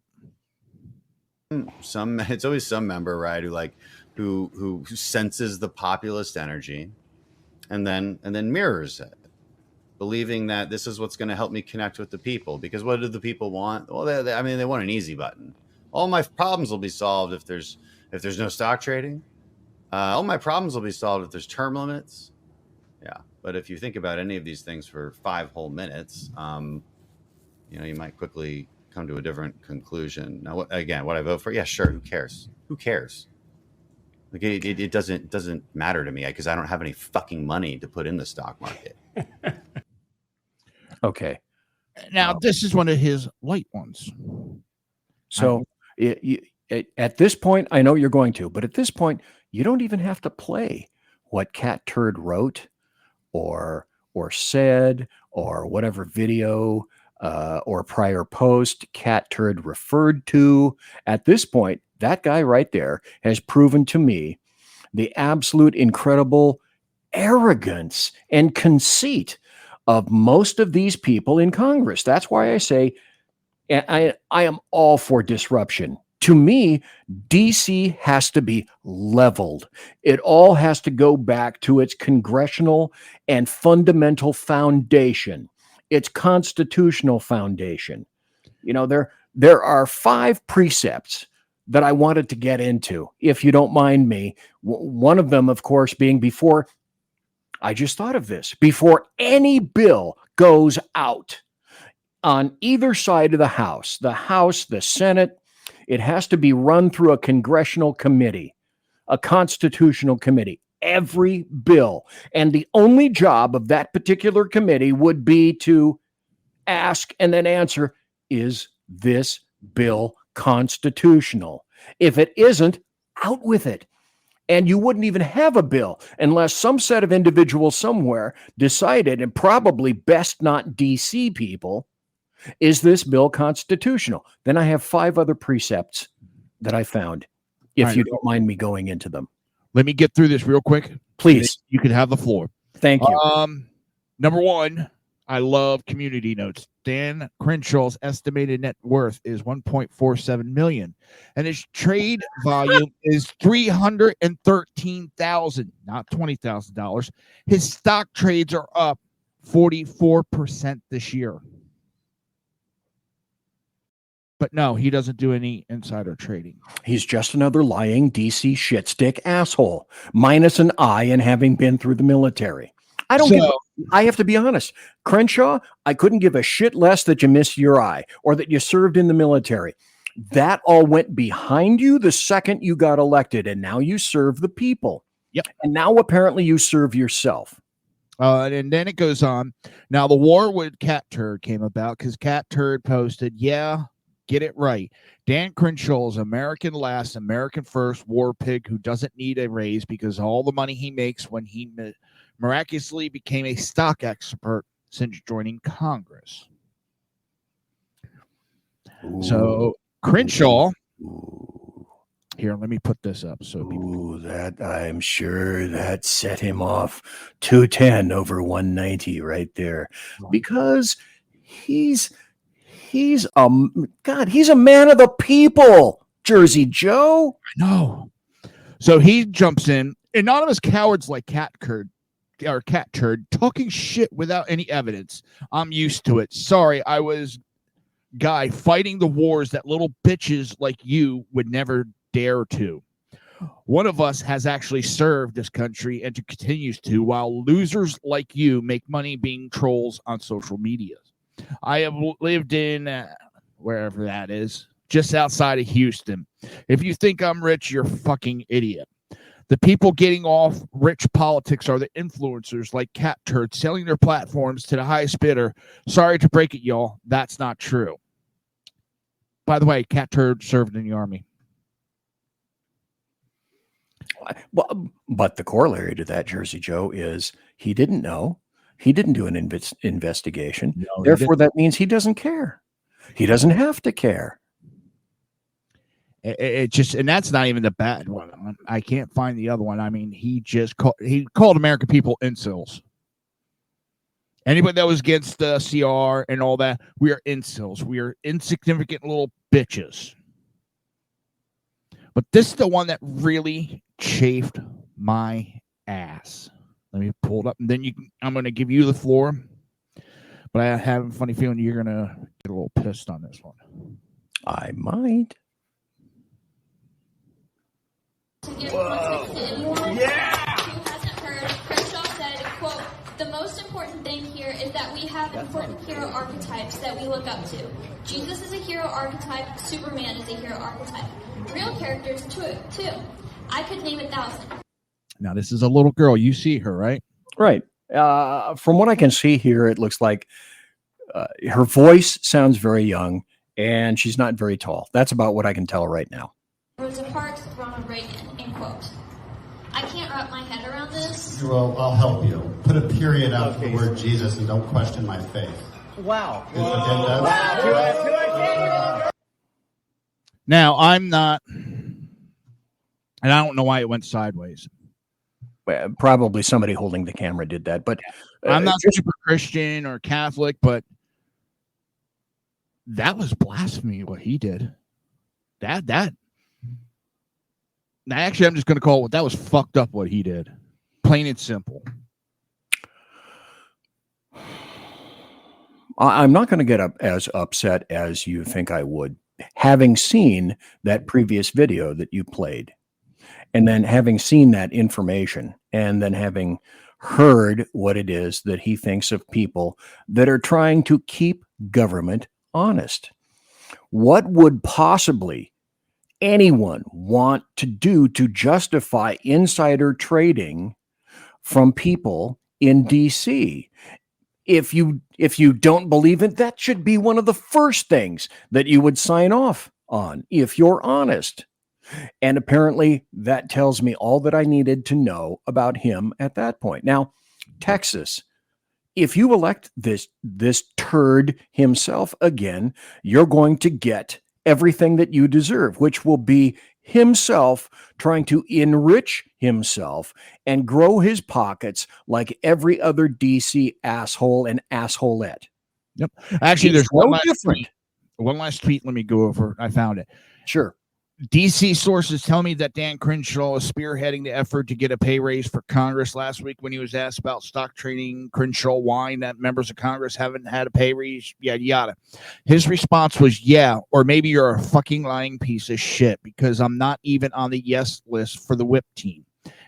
It's always some member, right, who senses the populist energy and then mirrors it, believing that this is what's going to help me connect with the people. Because what do the people want? Well, they want an easy button. All my problems will be solved if there's no stock trading. All my problems will be solved if there's term limits. Yeah, but if you think about any of these things for 5 whole minutes, you might quickly come to a different conclusion. Now, what I vote for? Yeah, sure. Who cares? Who cares? Like it doesn't matter to me because I don't have any fucking money to put in the stock market. Okay. Now this is one of his light ones. So at this point, I know you're going to, but at this point, you don't even have to play what Cat Turd wrote or said or whatever video or prior post Cat Turd referred to. At this point, that guy right there has proven to me the absolute incredible arrogance and conceit of most of these people in Congress. That's why I say I am all for disruption. To me, DC has to be leveled. It all has to go back to its congressional and fundamental foundation, its constitutional foundation. You know, there are 5 precepts that I wanted to get into, if you don't mind me. One of them, of course, being before any bill goes out on either side of the House, the Senate, it has to be run through a congressional committee, a constitutional committee, every bill. And the only job of that particular committee would be to ask and then answer, is this bill constitutional? If it isn't, out with it. And you wouldn't even have a bill unless some set of individuals somewhere decided, and probably best not DC people, is this bill constitutional? Then I have 5 other precepts that I found, if you don't mind me going into them. Let me get through this real quick. Please. You can have the floor. Thank you. Number 1, I love community notes. Dan Crenshaw's estimated net worth is $1.47 million, and his trade volume is $313,000, not $20,000. His stock trades are up 44% this year. But no, he doesn't do any insider trading. He's just another lying DC shitstick asshole, minus an eye and having been through the military. I have to be honest. Crenshaw, I couldn't give a shit less that you missed your eye or that you served in the military. That all went behind you the second you got elected, and now you serve the people. Yep. And now apparently you serve yourself. And then it goes on. Now the war with Cat Turd came about because Cat Turd posted, yeah, get it right. Dan Crenshaw is American last, American first war pig who doesn't need a raise because all the money he makes when he miraculously became a stock expert since joining Congress. Ooh. So Crenshaw, here, let me put this up. So that I'm sure that set him off 210 over 190 right there, because he's a man of the people, Jersey Joe. No. So he jumps in, anonymous cowards like Cat Turd talking shit without any evidence. I'm used to it. Sorry, I was guy fighting the wars that little bitches like you would never dare to. One of us has actually served this country and continues to, while losers like you make money being trolls on social media. I have lived in wherever that is, just outside of Houston. If you think I'm rich, you're a fucking idiot. The people getting off rich politics are the influencers like Cat Turd selling their platforms to the highest bidder. Sorry to break it, y'all. That's not true. By the way, Cat Turd served in the Army. Well, but the corollary to that, Jersey Joe, is he didn't know. He didn't do an investigation. No, therefore, that means he doesn't care. He doesn't have to care. It just, and that's not even the bad one. I can't find the other one. I mean, he called American people incels. Anybody that was against the CR and all that, we are incels. We are insignificant little bitches. But this is the one that really chafed my ass. Let me pull it up, and then I'm going to give you the floor. But I have a funny feeling you're going to get a little pissed on this one. I might. Whoa. Yeah! Who hasn't heard, Crenshaw said, quote, "The most important thing here is that we have important hero archetypes that we look up to. Jesus is a hero archetype, Superman is a hero archetype. Real characters too. I could name 1,000. Now, this is a little girl. You see her, right? Right. From what I can see here, it looks like her voice sounds very young, and she's not very tall. That's about what I can tell right now. Rosa Parks, Ronald Reagan, end quote. I can't wrap my head around this. Well, I'll help you. Put a period out for the word Jesus and don't question my faith. Wow. Now, I'm not, and I don't know why it went sideways. Probably somebody holding the camera did that, but I'm not super Christian or Catholic, but that was blasphemy what he did. That actually, I'm just going to call it, that was fucked up what he did. Plain and simple. I'm not going to get as upset as you think I would, having seen that previous video that you played, and then having seen that information, and then having heard what it is that he thinks of people that are trying to keep government honest. What would possibly anyone want to do to justify insider trading from people in DC? If you don't believe it, that should be one of the first things that you would sign off on, if you're honest. And apparently that tells me all that I needed to know about him at that point. Now, Texas, if you elect this turd himself again, you're going to get everything that you deserve, which will be himself, trying to enrich himself and grow his pockets like every other DC asshole and assholette. Yep. Actually, He's there's one no last different. tweet. One last tweet. Let me go over. I found it. Sure. DC sources tell me that Dan Crenshaw is spearheading the effort to get a pay raise for Congress. Last week, when he was asked about stock trading, Crenshaw whined that members of Congress haven't had a pay raise, yada, yada. His response was, yeah, or maybe you're a fucking lying piece of shit because I'm not even on the yes list for the whip team.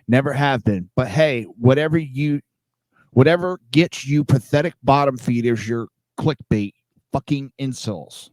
Never have been. But hey, whatever gets you pathetic bottom feeders, your clickbait, fucking insults.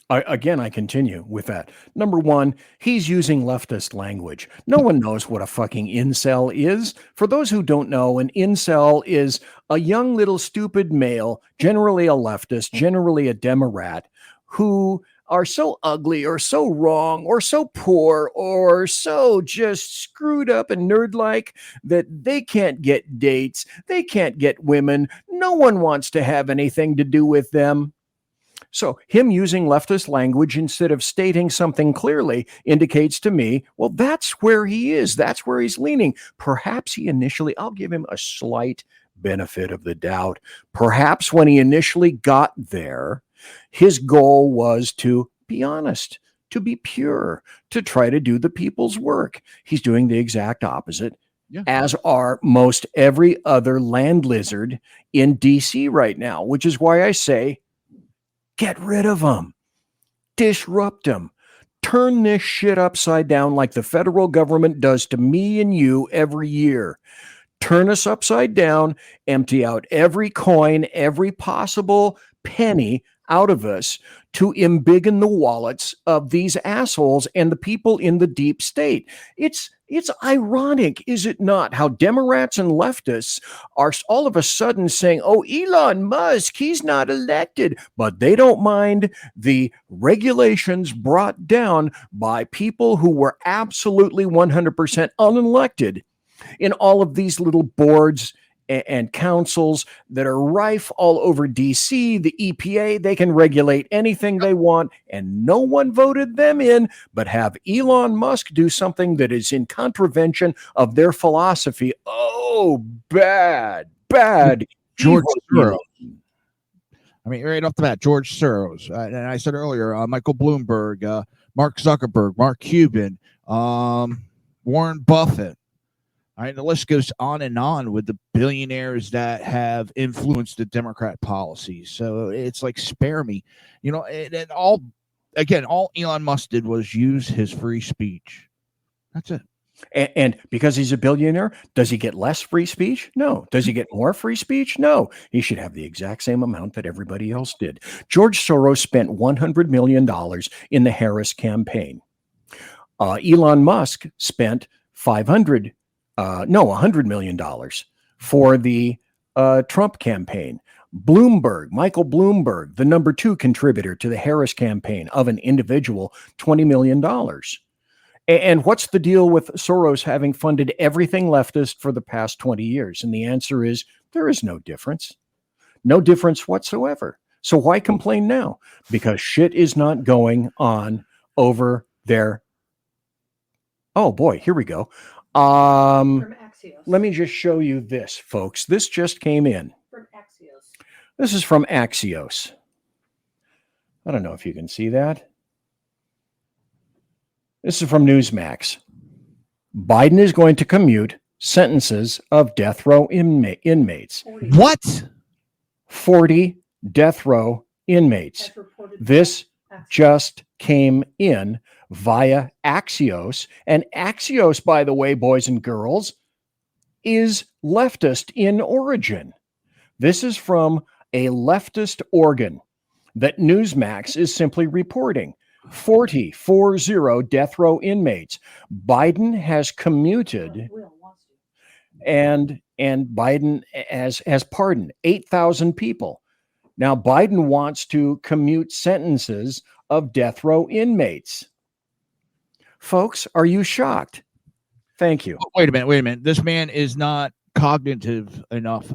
I continue with that. Number one, he's using leftist language. No one knows what a fucking incel is. For those who don't know, an incel is a young little stupid male, generally a leftist, generally a Democrat, who are so ugly or so wrong or so poor or so just screwed up and nerd-like that they can't get dates, they can't get women, no one wants to have anything to do with them. So him using leftist language instead of stating something clearly indicates to me, well, that's where he is. That's where he's leaning. Perhaps he initially, I'll give him a slight benefit of the doubt. Perhaps when he initially got there, his goal was to be honest, to be pure, to try to do the people's work. He's doing the exact opposite. Yeah. As are most every other land lizard in DC right now, which is why I say, get rid of them, disrupt them, turn this shit upside down like the federal government does to me and you every year. Turn us upside down, empty out every coin, every possible penny out of us to embiggen the wallets of these assholes and the people in the deep state. It's ironic, is it not, how Democrats and leftists are all of a sudden saying, oh, Elon Musk, he's not elected, but they don't mind the regulations brought down by people who were absolutely 100% unelected in all of these little boards and councils that are rife all over DC, the EPA. They can regulate anything they want, and no one voted them in, but have Elon Musk do something that is in contravention of their philosophy. Oh, bad. George Soros. I mean, right off the bat, George Soros. And I said earlier, Michael Bloomberg, Mark Zuckerberg, Mark Cuban, Warren Buffett. All right, the list goes on and on with the billionaires that have influenced the Democrat policies. So it's like, spare me. You know, and all Elon Musk did was use his free speech. That's it. And because he's a billionaire, does he get less free speech? No. Does he get more free speech? No. He should have the exact same amount that everybody else did. George Soros spent $100 million in the Harris campaign. Elon Musk spent $100 million for the Trump campaign. Michael Bloomberg, the number 2 contributor to the Harris campaign of an individual, $20 million. And what's the deal with Soros having funded everything leftist for the past 20 years? And the answer is there is no difference. No difference whatsoever. So why complain now? Because shit is not going on over there. Oh boy, here we go. From Axios. Let me just show you this, folks. This just came in. From Axios. This is from Axios. I don't know if you can see that. This is from Newsmax. Biden is going to commute sentences of death row inmates. 40. What? 40 death row inmates. This just came in via Axios. And Axios, by the way, boys and girls, is leftist in origin. This is from a leftist organ that Newsmax is simply reporting. 40 death row inmates. Biden has commuted, and Biden has pardoned 8,000 people. Now Biden wants to commute sentences of death row inmates. Folks, are you shocked? Thank you. Wait a minute. This man is not cognitive enough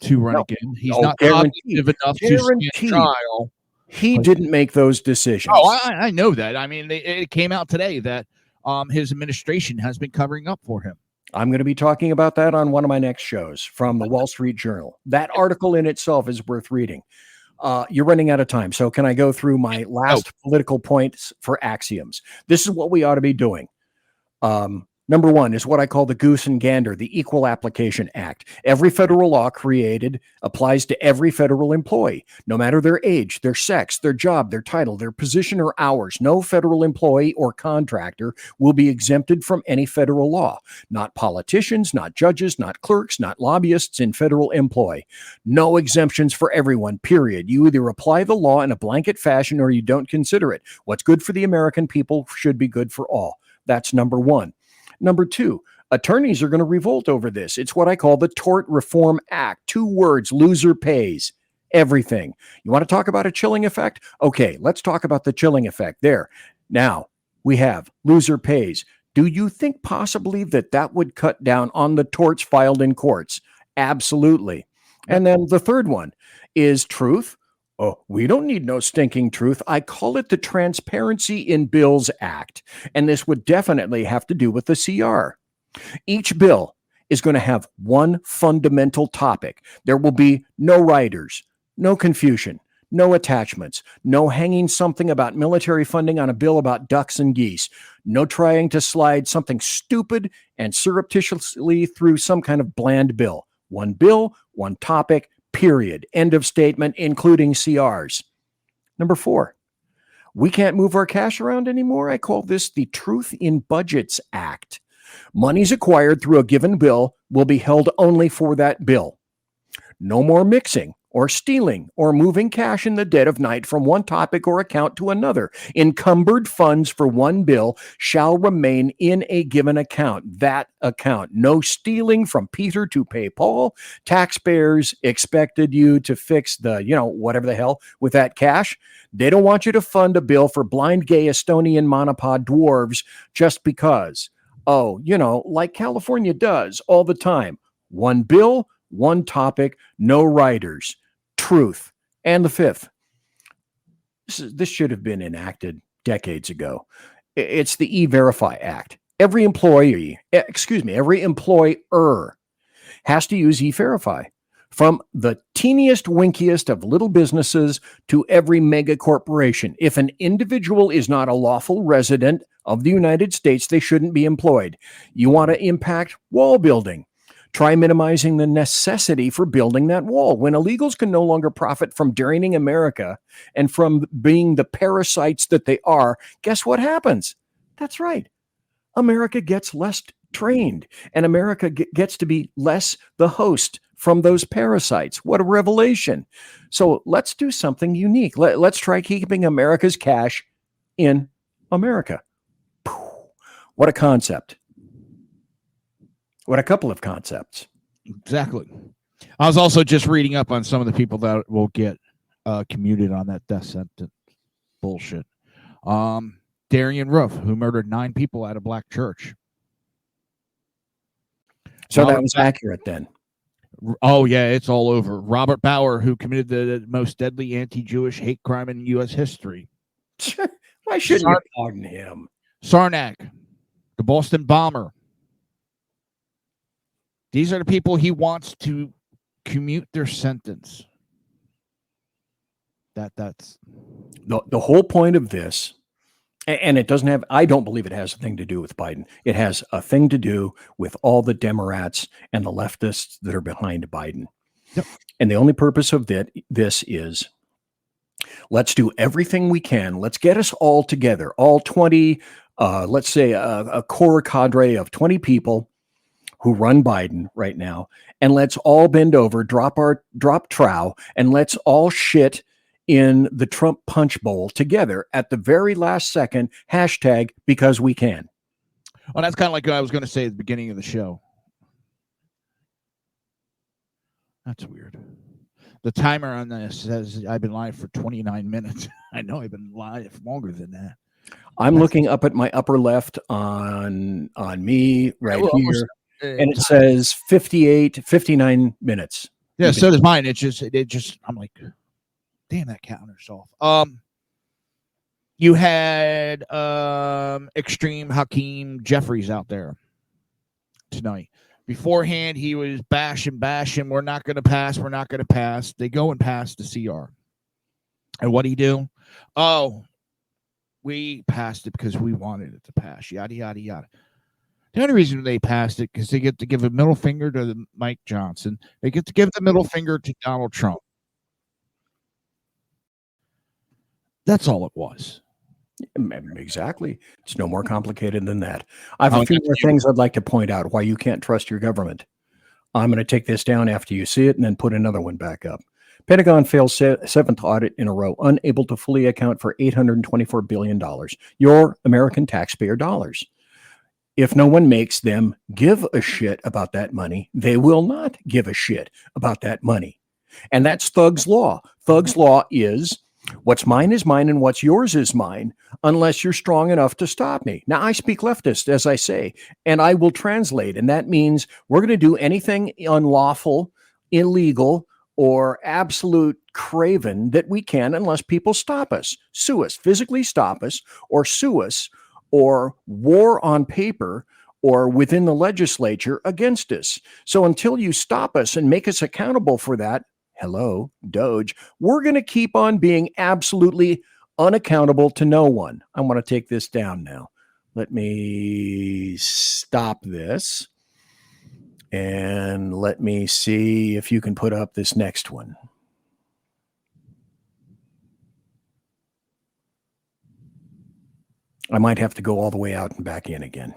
to run again. He's not cognitive enough to stand trial. He didn't make those decisions. Oh, I know that. I mean, it came out today that his administration has been covering up for him. I'm going to be talking about that on one of my next shows from the Wall Street Journal. That article in itself is worth reading. You're running out of time. So can I go through my last political points for axioms? This is what we ought to be doing. Number one is what I call the goose and gander, the Equal Application Act. Every federal law created applies to every federal employee, no matter their age, their sex, their job, their title, their position, or hours. No federal employee or contractor will be exempted from any federal law. Not politicians, not judges, not clerks, not lobbyists in federal employ. No exemptions for everyone, period. You either apply the law in a blanket fashion or you don't consider it. What's good for the American people should be good for all. That's number one. Number two, attorneys are going to revolt over this. It's what I call the Tort Reform Act. 2 words, loser pays everything. You want to talk about a chilling effect? Okay, let's talk about the chilling effect there. Now, we have loser pays. Do you think possibly that would cut down on the torts filed in courts? Absolutely. And then the third one is truth. Oh, we don't need no stinking truth. I call it the Transparency in Bills Act. And this would definitely have to do with the CR. Each bill is going to have one fundamental topic. There will be no riders, no confusion, no attachments, no hanging something about military funding on a bill about ducks and geese, no trying to slide something stupid and surreptitiously through some kind of bland bill. One bill, one topic, period. End of statement, including CRs. Number 4, we can't move our cash around anymore. I call this the Truth in Budgets Act. Monies acquired through a given bill will be held only for that bill. No more mixing or stealing or moving cash in the dead of night from one topic or account to another. Encumbered funds for one bill shall remain in a given account. That account. No stealing from Peter to pay Paul. Taxpayers expected you to fix the, whatever the hell with that cash. They don't want you to fund a bill for blind gay Estonian monopod dwarves just because. Oh, like California does all the time. One bill, one topic, no riders. Truth. And the 5th, this should have been enacted decades ago. It's the E-Verify Act. Every employer has to use E-Verify. From the teeniest, winkiest of little businesses to every mega corporation. If an individual is not a lawful resident of the United States, they shouldn't be employed. You want to impact wall building. Try minimizing the necessity for building that wall. When illegals can no longer profit from draining America and from being the parasites that they are, guess what happens? That's right. America gets less trained, and America gets to be less the host from those parasites. What a revelation. So let's do something unique. Let's try keeping America's cash in America. What a concept. What a couple of concepts. Exactly. I was also just reading up on some of the people that will get commuted on that death sentence bullshit. Darian Roof, who murdered 9 people at a black church. So that was accurate then. Oh, yeah, it's all over. Robert Bauer, who committed the most deadly anti-Jewish hate crime in U.S. history. Why shouldn't you pardon him? Sarnak, the Boston bomber. These are the people he wants to commute their sentence. That's the whole point of this, and it doesn't have, I don't believe it has a thing to do with Biden. It has a thing to do with all the Democrats and the leftists that are behind Biden. Yep. And the only purpose of this is, let's do everything we can. Let's get us all together, all 20, let's say a core cadre of 20 people who run Biden right now, and let's all bend over, drop trow, and let's all shit in the Trump punch bowl together at the very last second, hashtag because we can. Well, that's kind of like what I was going to say at the beginning of the show. That's weird. The timer on this says I've been live for 29 minutes. I know I've been live longer than that. I'm looking up at my upper left on me right here. And it says 59 minutes. Yeah, so does mine. It just, I'm like, damn, that counter's off. You had Extreme Hakeem Jeffries out there tonight. Beforehand, he was bashing. We're not going to pass. We're not going to pass. They go and pass the CR. And what do you do? Oh, we passed it because we wanted it to pass. Yada, yada, yada. The only reason they passed it because they get to give a middle finger to Mike Johnson. They get to give the middle finger to Donald Trump. That's all it was. Exactly. It's no more complicated than that. I have a few more things I'd like to point out why you can't trust your government. I'm going to take this down after you see it and then put another one back up. Pentagon fails seventh audit in a row, unable to fully account for $824 billion, your American taxpayer dollars. If no one makes them give a shit about that money, they will not give a shit about that money. And that's Thug's Law. Thug's Law is what's mine is mine and what's yours is mine, unless you're strong enough to stop me. Now, I speak leftist, as I say, and I will translate. And that means we're going to do anything unlawful, illegal, or absolute craven that we can unless people stop us, sue us, physically stop us, or sue us, or war on paper or within the legislature against us. So until you stop us and make us accountable for that, hello, Doge, we're going to keep on being absolutely unaccountable to no one. I want to take this down now. Let me stop this. And let me see if you can put up this next one. I might have to go all the way out and back in again.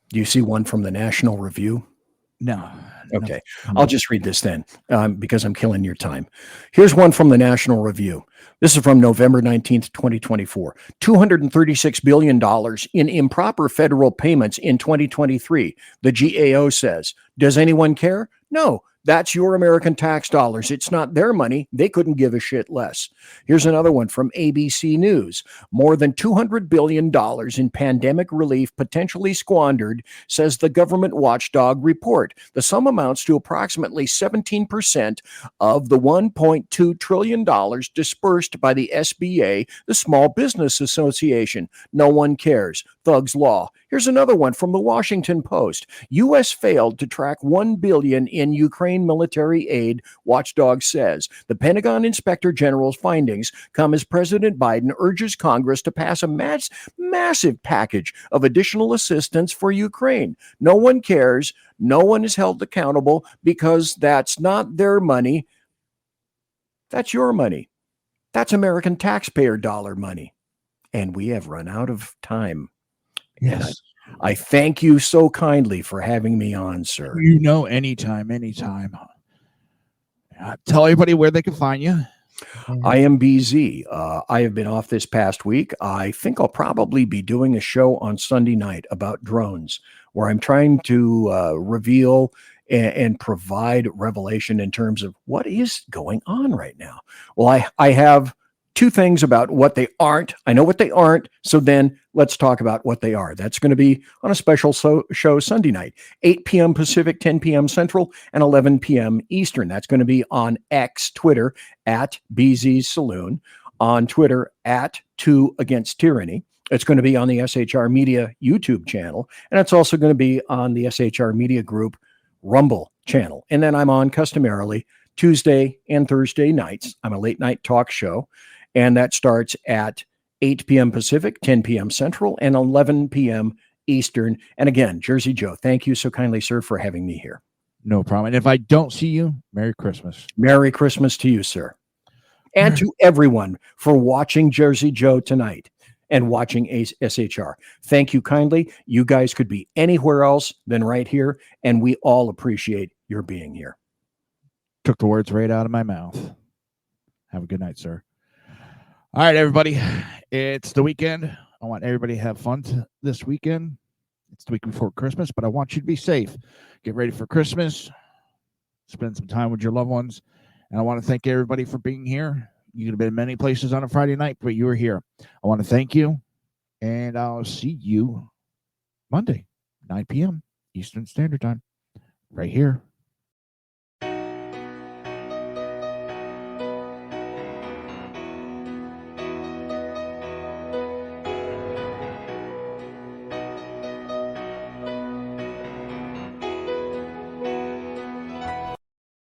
Do you see one from the National Review? No. Okay. I'll just read this then because I'm killing your time. Here's one from the National Review. This is from November 19th, 2024. $236 billion in improper federal payments in 2023. The GAO says, does anyone care? No. That's your American tax dollars. It's not their money. They couldn't give a shit less. Here's another one from ABC News. More than $200 billion in pandemic relief potentially squandered, says the government watchdog report. The sum amounts to approximately 17% of the $1.2 trillion dispersed by the SBA, the Small Business Association. No one cares. Thug's Law. Here's another one from the Washington Post. U.S. failed to track $1 billion in Ukraine military aid, watchdog says. The Pentagon Inspector General's findings come as President Biden urges Congress to pass a massive package of additional assistance for Ukraine. No one cares. No one is held accountable because that's not their money. That's your money. That's American taxpayer dollar money. And we have run out of time. Yes. I thank you so kindly for having me on, sir. You know, anytime. Tell everybody where they can find you. I am BZ. I have been off this past week. I think I'll probably be doing a show on Sunday night about drones, where I'm trying to reveal and provide revelation in terms of what is going on right now. Well, I have two things about what they aren't. I know what they aren't. So then let's talk about what they are. That's going to be on a special show Sunday night, 8 p.m. Pacific, 10 p.m. Central, and 11 p.m. Eastern. That's going to be on X, Twitter, at BZ Saloon, on Twitter, at 2 Against Tyranny. It's going to be on the SHR Media YouTube channel, and it's also going to be on the SHR Media Group Rumble channel. And then I'm on customarily Tuesday and Thursday nights. I'm a late night talk show. And that starts at 8 p.m. Pacific, 10 p.m. Central, and 11 p.m. Eastern. And again, Jersey Joe, thank you so kindly, sir, for having me here. No problem. And if I don't see you, Merry Christmas. Merry Christmas to you, sir. And to everyone for watching Jersey Joe tonight and watching SHR. Thank you kindly. You guys could be anywhere else than right here, and we all appreciate your being here. Took the words right out of my mouth. Have a good night, sir. All right, everybody. It's the weekend. I want everybody to have fun this weekend. It's the week before Christmas, but I want you to be safe. Get ready for Christmas. Spend some time with your loved ones. And I want to thank everybody for being here. You could have been many places on a Friday night, but you were here. I want to thank you. And I'll see you Monday, 9 p.m. Eastern Standard Time, right here